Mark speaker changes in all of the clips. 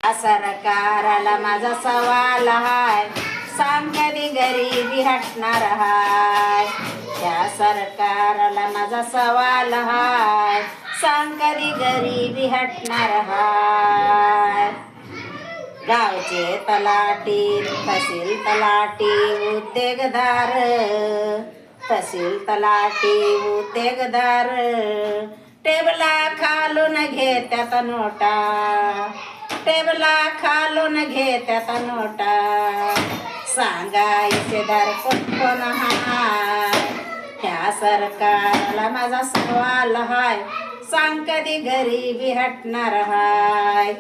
Speaker 1: सरकाराला माझा सवाल हाय, सांग कधी गरिबी हटणार हाय. त्या सरकाराला माझा सवाल हाय, सांग कधी गरिबी हटणार हाय. गावचे तलाठी, तहसील तलाठी, उद्योगदार, तहसील तलाठी उद्योगदार, टेबला खालून घेत्यात नोटा, टेबला खालून घेत्यात नोटा. सांगा इसेदार कोण हाय, त्या सरकारला माझा सवाल हाय, सांग कधी गरिबी हटणार हाय.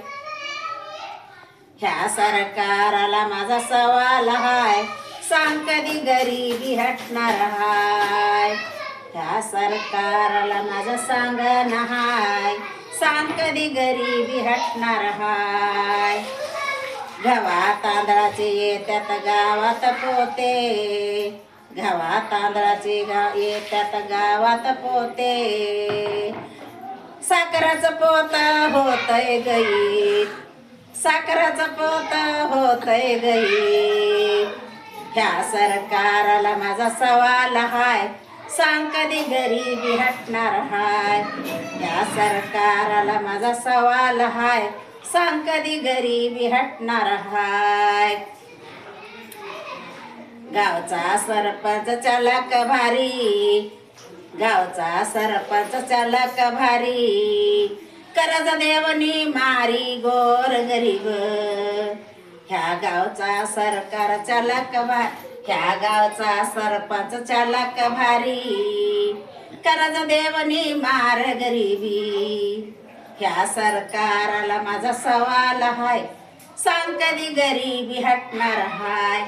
Speaker 1: ह्या सरकाराला माझा सवाल हाय, सांग कधी गरिबी हटणार हाय. ह्या सरकाराला माझा सांगण हाय, सांग कधी गरिबी हटणार हाय. गव्हा तांदळाचे येत्यात गावात पोते, गव्हा तांदळाचे येत्यात गावात पोते. साखराचं पोत होतय गईत, साखराचं पोत होतय गईत. ह्या सरकाराला माझा सवाल हाय, सांग कधी गरिबी हटणार हाय. ह्या सरकाराला माझा सवाल हाय, सांग कधी गरिबी हटणार हाय. गावचा सरपंच चालक भारी, गावचा सरपंच चालक भारी, कर्ज देवनी मारी गोर गरीब. ह्या गावचा सरकार चालक भारी, ह्या गावचा सरपंच चालक भारी, कर्ज देवनी मार गरिबी. ह्या सरकाराला माझा सवाल हाय, सांग कधी गरिबी हटणार हाय.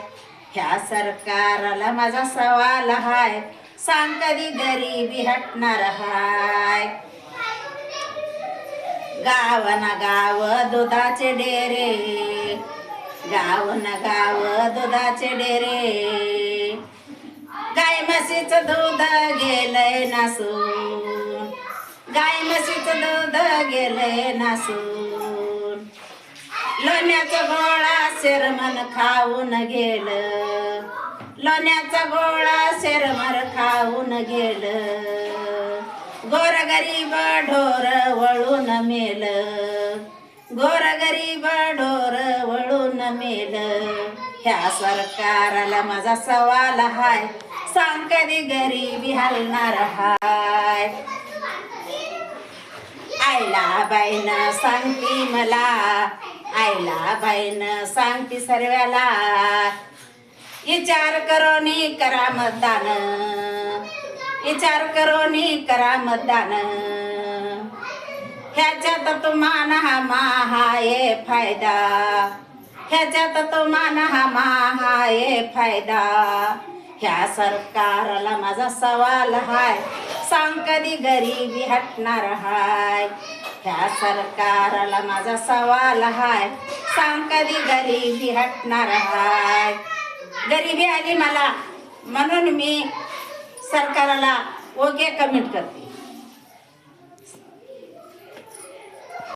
Speaker 1: ह्या सरकाराला माझा सवाल हाय, सांग कधी गरिबी हटणार हाय. गावन गाव दुधाचे डेरे, गावन गाव दुधाचे डेरे, गाय म्हशीचं दूध गेलंय नासून, गाय म्हशीचं दूध गेलंय नासून. लोण्याचा गोळा शेरमन खाऊन गेलं, लोण्याचा गोळा शेरमर खाऊन गेलं. गोरगरीब ढोर वळून मेल, गोरगरीब ढोर वळून मेल. ह्या सरकाराला माझा सवाल हाय, सांग कधी गरिबी हलणार हाय. आईला बाईनं सांगती मला, आईला बाईनं सांगती सर्व्याला, विचार करोनी करा मतदान, विचार करोनी करा मतदान. ह्याच्यात तुम्हाला हा महाये फायदा, ह्याच्यात तुम्हाला हा महाये फायदा. ह्या सरकाराला माझा सवाल हाय, सांग कधी गरिबी हटणार हाय. ह्या सरकाराला माझा सवाल हाय, सांग कधी गरिबी हटणार हाय. गरिबी आली मला म्हणून मी सरकाराला ओके कमेंट करते.